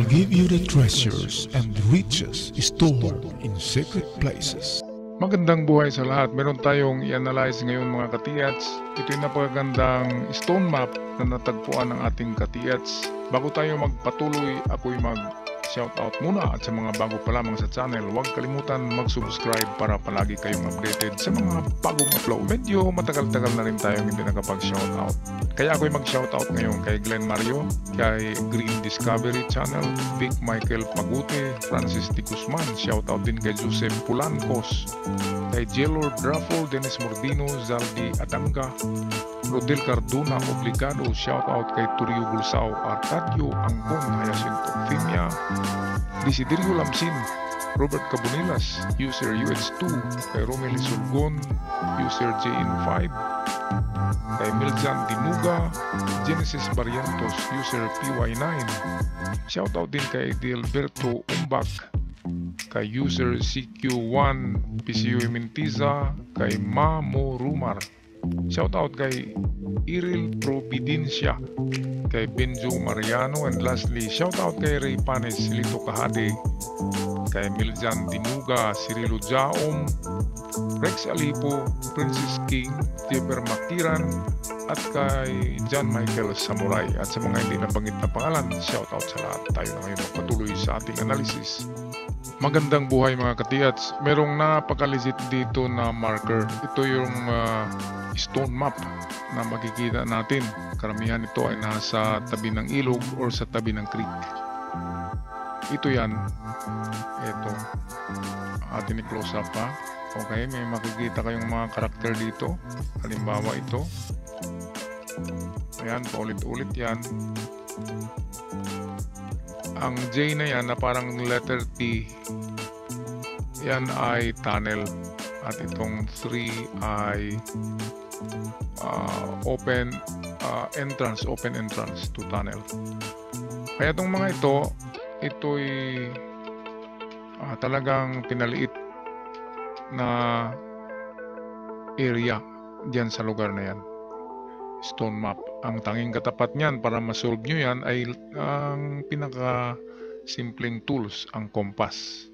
will give you the treasures and riches stored in secret places. Magandang buhay sa lahat. Meron tayong i-analyze ngayon mga katiyats. Ito'y napakagandang stone map na natagpuan ng ating katiyats. Bago tayo magpatuloy, ako'y mag-shoutout muna at sa mga bago pa lamang sa channel, huwag kalimutan mag-subscribe para palagi kayong updated sa mga bagong upload. Medyo matagal-tagal na rin tayong hindi nakapag-shoutout. Kaya ako'y mag-shoutout ngayon kay Glenn Mario, kay Green Discovery Channel, Vic Michael Pagute, Francis T. Guzman, shoutout din kay Joseph Pulancos, kay Jelord Raffo, Dennis Mordino, Zaldi Adanga, Rodel Cardona Obligado, shoutout kay Turio Bulsao, Arcadio Angkon, Jacinto Fimia, Desiderio Lamsin, Robert Cabonilas, user UH2, kay Romel Sulgon, user JN5, kay Miljan Dinuga, Genesis Barrientos, user PY9, shoutout din kay Dilberto Umbak, kay user CQ1 PCU Mintiza, kay Mamo Rumar, shoutout kay Iril Providencia, kay Benjo Mariano, and lastly shoutout kay Ray Panes, Lito Kahade, kay Miljan Dinuga, Cirilo Jaom, Rex Alipo, Princess King, Tiber Makiran, at kay John Michael Samurai. At sa mga hindi nabanggit na pangalan, shoutout sa lahat. Tayo na ngayon magpatuloy sa ating analysis. Magandang buhay mga katiyats. Merong napakaligit dito na marker. Ito yung stone map na makikita natin. Karamihan ito ay nasa tabi ng ilog or sa tabi ng creek. Ito yan. Ito. Atin i-close up pa. Okay, may makikita kayong mga karakter dito. Halimbawa ito. Ayan, paulit-ulit yan. Ang J na yan na parang letter T, yan ay tunnel. At itong 3 ay open entrance to tunnel. Kaya itong mga ito'y talagang pinaliit na area diyan sa lugar na yan. Stone map. Ang tanging katapat niyan para ma-solve nyo yan ay ang pinaka simpleng tools, ang compass.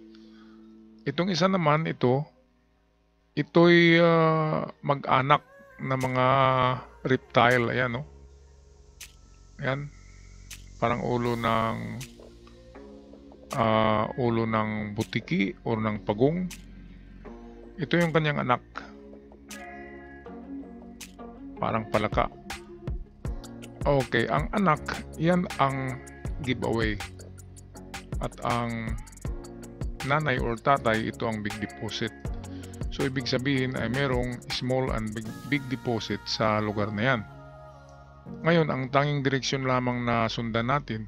Itong isa naman ito'y mag-anak na mga reptile. Ayan, no? Ayan. Parang ulo ng butiki o ng pagong. Ito yung kanyang anak. Parang palaka. Okay, ang anak, yan ang giveaway. At ang nanay or tatay, ito ang big deposit. So, ibig sabihin ay merong small and big deposit sa lugar na yan. Ngayon, ang tanging direksyon lamang na sundan natin,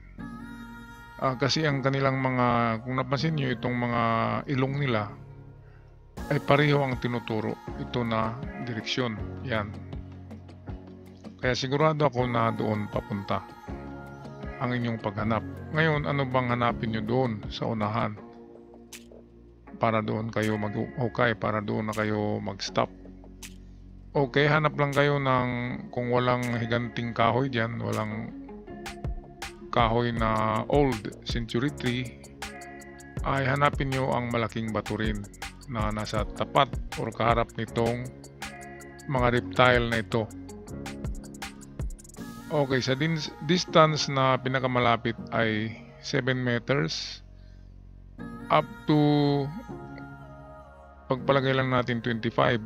kasi ang kanilang mga, kung napansin nyo, itong mga ilong nila, ay pareho ang tinuturo. Ito na direksyon. Yan. Kaya sigurado ako na doon papunta ang inyong paghanap. Ngayon, ano bang hanapin nyo doon sa unahan? Para doon kayo mag-okay, para doon na kayo mag-stop. Okay, hanap lang kayo ng, kung walang higanting kahoy dyan, walang kahoy na old century tree, ay hanapin nyo ang malaking bato rin na nasa tapat o kaharap nitong mga reptile na ito. Okay, sa distance na pinakamalapit ay 7 meters up to, pagpalagay lang natin 25.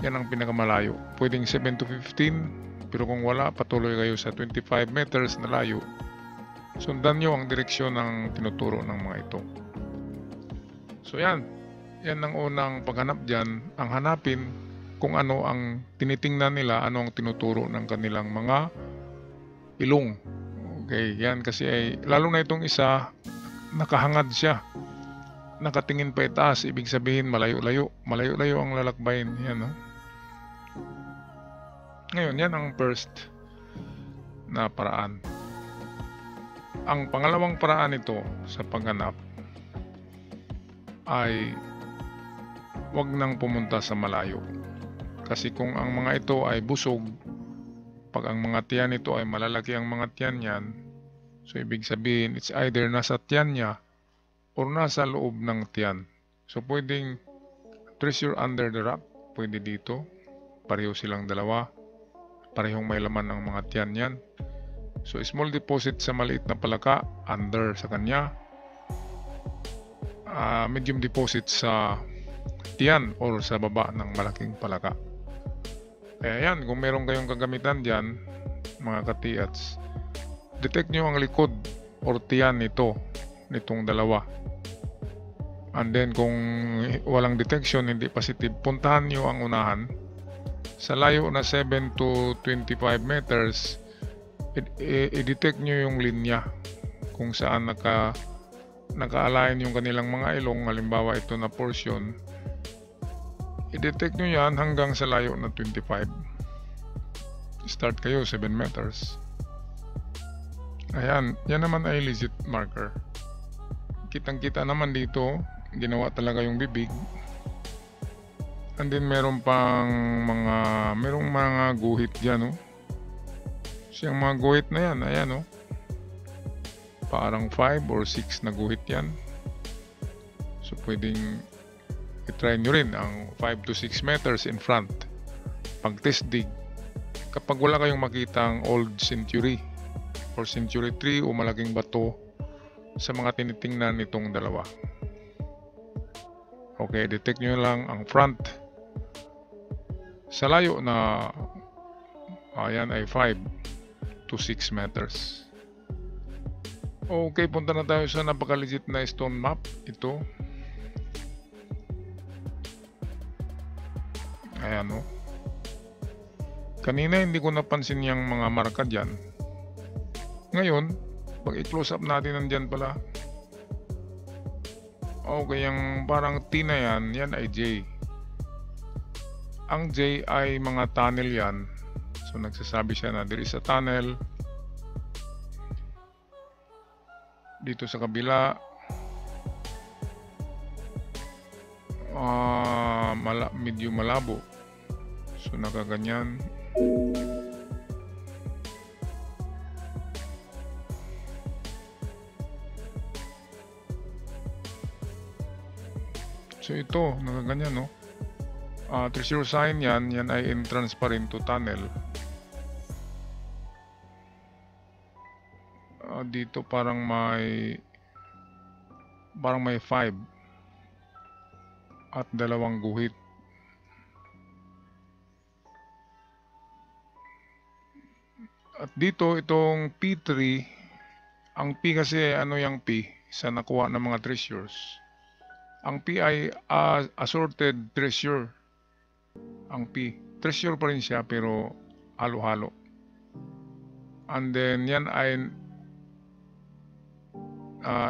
Yan ang pinakamalayo. Pwedeng 7 to 15, pero kung wala, patuloy kayo sa 25 meters na layo. Sundan nyo ang direksyon ng tinuturo ng mga ito. So yan ang unang paghanap dyan. Ang hanapin kung ano ang tinitingnan nila, ano ang tinuturo ng kanilang mga ilong. Okay, yan kasi ay, lalo na itong isa, nakahangad siya. Nakatingin pa itaas, ibig sabihin malayo-layo. Malayo-layo ang lalakbayin. Yan, no? Ngayon, yan ang first na paraan. Ang pangalawang paraan ito sa paghanap ay wag nang pumunta sa malayo. Kasi kung ang mga ito ay busog, pag ang mga tiyan ito ay malalaki ang mga tiyan yan, So, ibig sabihin, it's either nasa tiyan niya or nasa loob ng tiyan. So, pwedeng treasure under the rock. Pwede dito. Pareho silang dalawa. Parehong may laman ng mga tiyan yan. So, small deposit sa maliit na palaka, under sa kanya. Medium deposit sa tiyan or sa baba ng malaking palaka. Kaya yan, kung meron kayong kagamitan dyan, mga katiats, detect nyo ang likod or tiyan nitong dalawa. And then kung walang detection, hindi positive, puntahan nyo ang unahan. Sa layo na 7 to 25 meters, i-detect nyo yung linya kung saan naka-align yung kanilang mga ilong. Halimbawa ito na portion, i-detect nyo yan hanggang sa layo na 25. Start kayo 7 meters. Ayan, yan naman ay legit marker. Kitang-kita naman dito, ginawa talaga yung bibig. And then merong mga guhit dyan, Siyang mga guhit na yan, ayan, Parang 5 or 6 na guhit yan. So pwedeng i-try nyo rin ang 5 to 6 meters in front. Pag test dig, kapag wala kayong makitang old century or century 3 o malaking bato sa mga tinitingnan nitong dalawa. Okay, detect nyo lang ang front. Sa layo na ayan ay 5 to 6 meters. Okay, punta na tayo sa napaka-legit na stone map. Ito. Ayan, Kanina hindi ko napansin yung mga marka dyan. Ngayon, pag i-close up natin nandyan pala. Okay, yung parang T na yan ay J. Ang J ay mga tunnel yan. So nagsasabi siya na there is a tunnel dito sa kabila. Medyo malabo. So nakaganyan. So ito, nakaganyan, treasure sign yan ay entrance pa rin to tunnel. Dito parang may 5 at 2 guhit. At dito itong P3, ang P kasi yung P sa nakuha ng mga treasures. Ang P ay assorted treasure. Ang P, treasure pa rin siya pero halo-halo. And then yan ay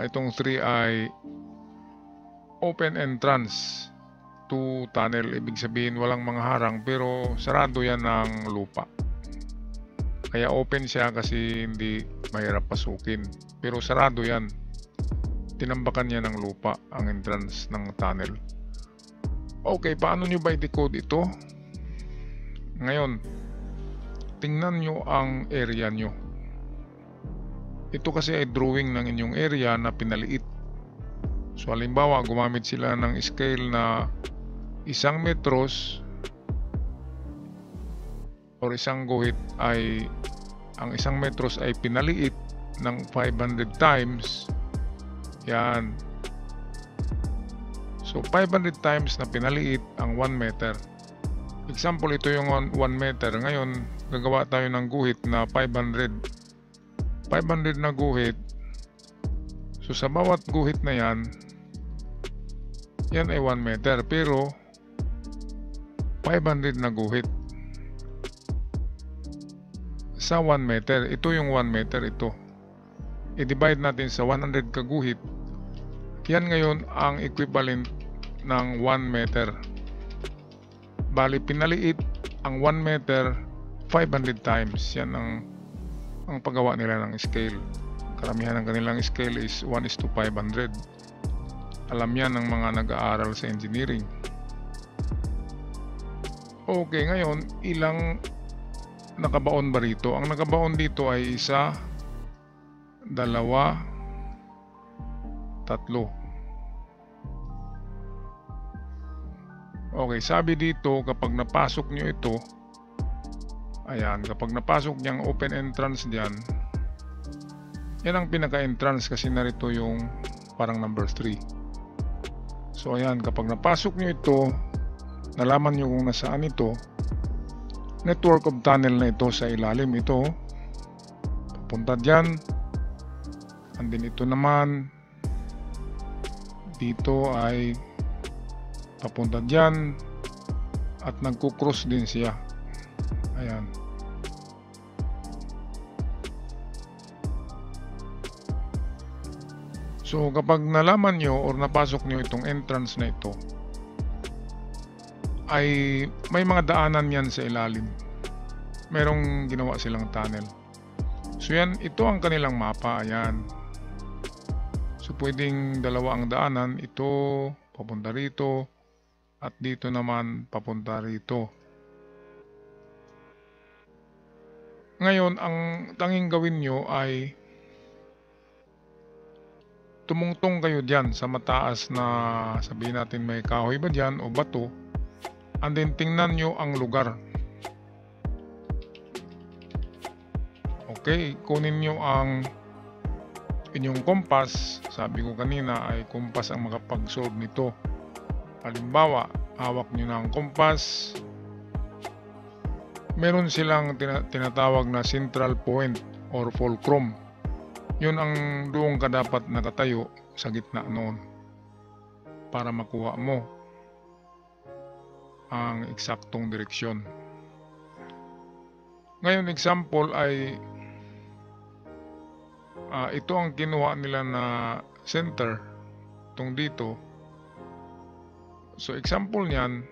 itong 3 ay open entrance to tunnel. Ibig sabihin walang mga harang pero sarado yan ng lupa. Kaya open siya kasi hindi mahirap pasukin. Pero sarado yan. Tinambakan niya ng lupa ang entrance ng tunnel. Okay, paano nyo ba i-decode ito? Ngayon, tingnan nyo ang area nyo. Ito kasi ay drawing ng inyong area na pinaliit. So halimbawa, gumamit sila ng scale na 1 metros or isang guhit ay ang 1 metros ay pinaliit ng 500 times. Yan. So 500 times na pinaliit ang 1 meter. Example, ito yung 1 meter. Ngayon, gagawa tayo ng guhit na 500 na guhit. So sa bawat guhit na yan ay 1 meter. Pero 500 na guhit sa 1 meter. Ito yung 1 meter ito. I-divide natin sa 100 kaguhit. Yan ngayon ang equivalent ng 1 meter. Bali, pinaliit ang 1 meter 500 times. Yan ang paggawa nila ng scale. Karamihan ng kanilang scale is 1:500. Alam yan ng mga nag-aaral sa engineering. Okay, ngayon, ilang nakabaon ba rito? Ang nakabaon dito ay 1, dalawa, tatlo. Okay, sabi dito kapag napasok nyo ito, ayan, kapag napasok niyang open entrance dyan, yan ang pinaka-entrance kasi narito yung parang number 3. So ayan, kapag napasok nyo ito, nalaman nyo kung nasaan ito, network of tunnel na ito sa ilalim. Ito, papunta dyan, and then ito naman, dito ay papunta dyan at nagkukross din siya. Ayan. So kapag nalaman nyo or napasok nyo itong entrance na ito, ay may mga daanan yan sa ilalim. Merong ginawa silang tunnel. So yan, ito ang kanilang mapa. Ayan. So pwedeng dalawa ang daanan. Ito papunta rito at dito naman papunta rito. Ngayon, ang tanging gawin nyo ay tumungtong kayo dyan sa mataas na, sabihin natin may kahoy ba dyan o bato, and then tingnan nyo ang lugar. Okay, kunin nyo ang inyong kompas. Sabi ko kanina ay kompas ang makapag-solve nito. Halimbawa, hawak nyo na ang kompas. Meron silang tinatawag na central point or fulcrum. Yun ang doon ka dapat nakatayo sa gitna noon para makuha mo ang eksaktong direksyon. Ngayon, example ay ito ang kinuha nila na center, itong dito. So example niyan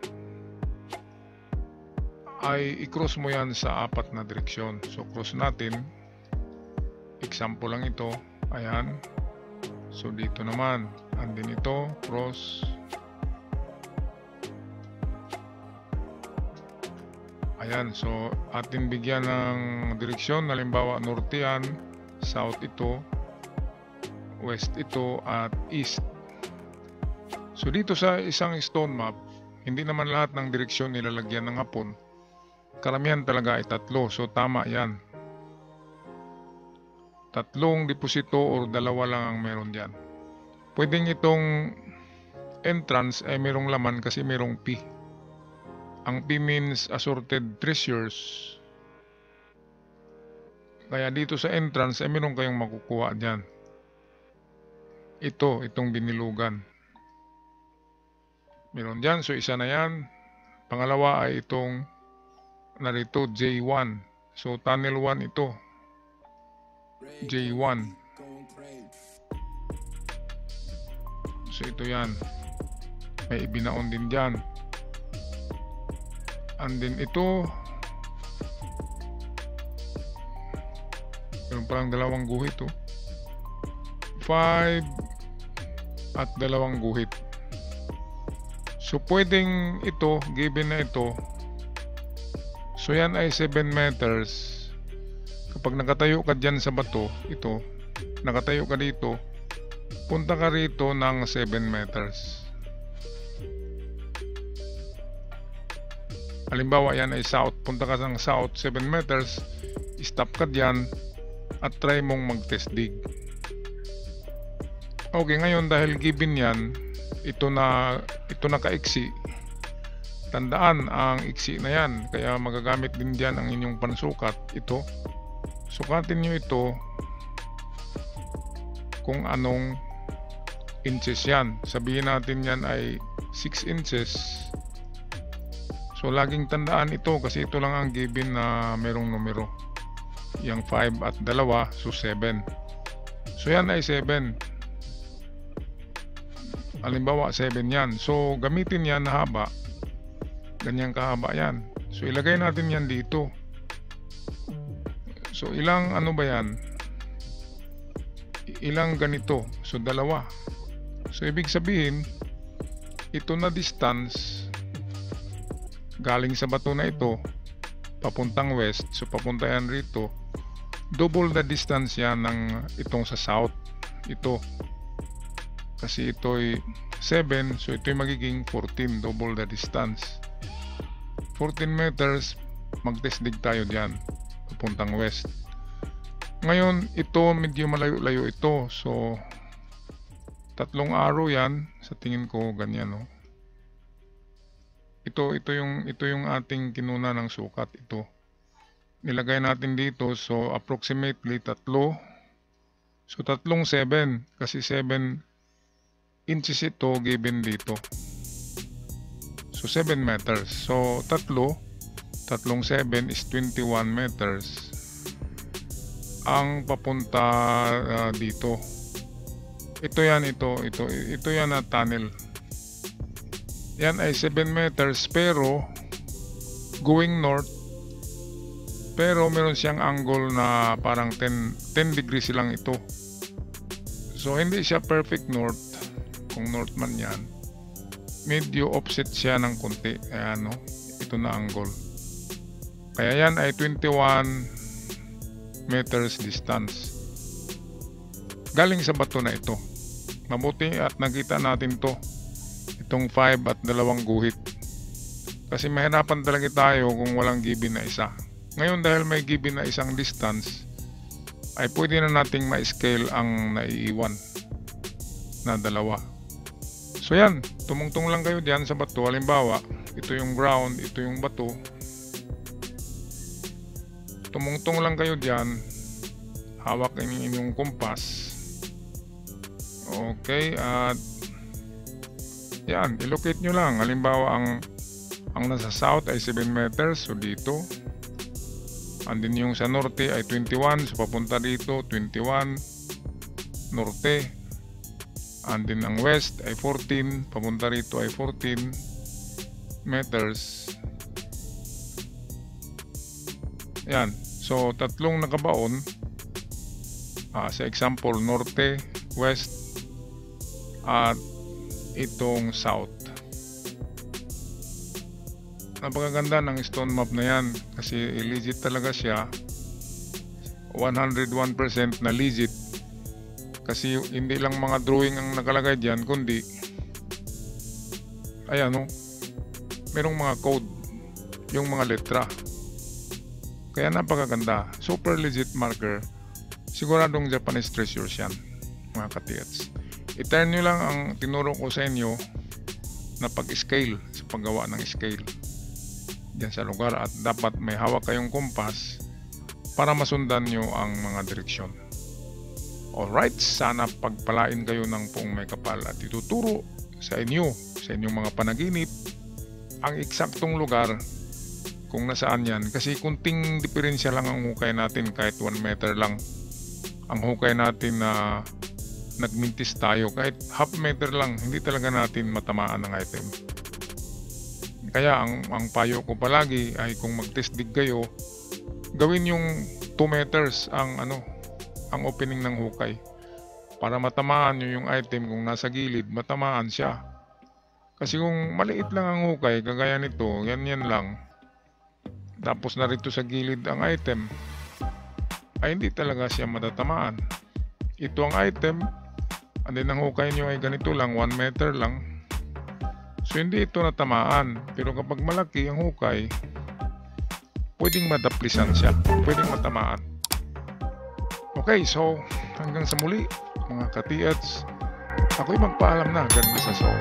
ay i-cross mo yan sa 4 na direksyon. So cross natin, example lang ito, ayan. So dito naman, and then ito, cross, ayan. So atin bigyan ng direksyon, halimbawa norte yan, south ito, west ito, at east. So dito sa isang stone map, hindi naman lahat ng direksyon nilalagyan ng hapon. Karamihan talaga ay 3. So tama yan. 3 deposito or 2 lang ang meron dyan. Pwedeng itong entrance ay merong laman kasi merong P. Ang P means assorted treasures. Kaya dito sa entrance ay meron kayong makukuha dyan. Itong binilugan. Meron dyan. So isa na yan. Pangalawa ay itong narito J1. So tunnel 1 ito. J1. So ito yan. May ibinaon din dyan. And then ito, meron palang 2 guhit 5 at 2 guhit. So pwedeng ito, given na ito, so yan ay 7 meters. Kapag nakatayo ka dyan sa bato, ito, nakatayo ka dito, punta ka rito ng 7 meters. Halimbawa yan ay south, punta ka ng south 7 meters, stop ka dyan at try mong mag-test dig. Okay, ngayon dahil given yan, ito na kaiksi. Tandaan ang iksi na yan, kaya magagamit din dyan ang inyong pansukat. Ito, sukatin nyo ito kung anong inches yan. Sabihin natin yan ay 6 inches. So laging tandaan ito kasi ito lang ang given na merong numero. Yang 5 at 2, so 7. So yan ay 7. Halimbawa 7 yan. So gamitin yan na haba. Ganyang kahaba yan. So ilagay natin yan dito. So ilang ano ba yan? Ilang ganito. So 2. So ibig sabihin, ito na distance galing sa bato na ito papuntang west. So papunta yan rito. double the distance yan ng itong sa south. Ito. Kasi ito ay 7, so ito ay magiging 14, double the distance. 14 meters, magtestig tayo dyan, papuntang west. Ngayon, ito medyo malayo-layo ito, so tatlong arrow yan, sa tingin ko ganyan, no? Ito yung ating kinuna ng sukat, ito. Nilagay natin dito, so approximately tatlo. So tatlong 7, kasi 7 inches ito given dito. So 7 meters. So tatlong 7 is 21 meters. Ang papunta dito. Ito yan na tunnel. Yan ay 7 meters pero going north. Pero meron siyang angle na parang 10 degrees lang ito. So hindi siya perfect north. Kung north man yan, medyo offset siya ng konti. Ayan, no? Ito na angle. Kaya yan ay 21 meters distance. Galing sa bato na ito. Mabuti at nakita natin to. Itong 5 at 2 guhit. Kasi mahirapan talaga tayo kung walang given na isa. Ngayon dahil may given na isang distance, ay pwede na nating ma-scale ang naiiwan na 2. So yan, tumungtong lang kayo diyan sa bato. Halimbawa, ito yung ground, ito yung bato. Tumungtong lang kayo diyan. Hawak ang inyong kompas. Okay, at yan, ilocate nyo lang. Halimbawa, ang nasa south ay 7 meters, so dito. And then yung sa norte ay 21, so papunta dito 21 norte. And then ang west ay 14, papunta rito ay 14 meters. Yan, so tatlong nakabaon. Sa example, norte, west, at itong south. Napakaganda ng stone map na yan kasi legit talaga siya, 101% na legit, kasi hindi lang mga drawing ang nakalagay dyan, kundi ayan, no, merong mga code, yung mga letra. Kaya napakaganda, super legit marker. Siguradong Japanese treasures yan, mga katiyats. I-turn nyo lang ang tinuro ko sa inyo na pag-scale, sa paggawa ng scale dyan sa lugar, at dapat may hawak kayong kompas para masundan nyo ang mga direksyon. Alright, sana pagpalain kayo ng Poong May Kapal at ituturo sa inyo, sa inyong mga panaginip, ang eksaktong lugar kung nasaan yan. Kasi kunting diferensya lang ang hukay natin, kahit 1 meter lang ang hukay natin na nagmintis tayo, kahit half meter lang, hindi talaga natin matamaan ng item. Kaya ang payo ko palagi ay kung mag-test dig kayo, gawin yung 2 meters ang opening ng hukay para matamaan nyo yung item. Kung nasa gilid, matamaan siya. Kasi kung maliit lang ang hukay, kagaya nito, yan lang, tapos narito sa gilid ang item, ay hindi talaga siya matatamaan. Ito ang item, and then ang hukay nyo ay ganito lang, 1 meter lang, so hindi ito natamaan. Pero kapag malaki ang hukay, pwedeng madaplisan siya, pwedeng matamaan. Okay, so hanggang sa muli mga katiyats, ako'y magpaalam na. God bless us all.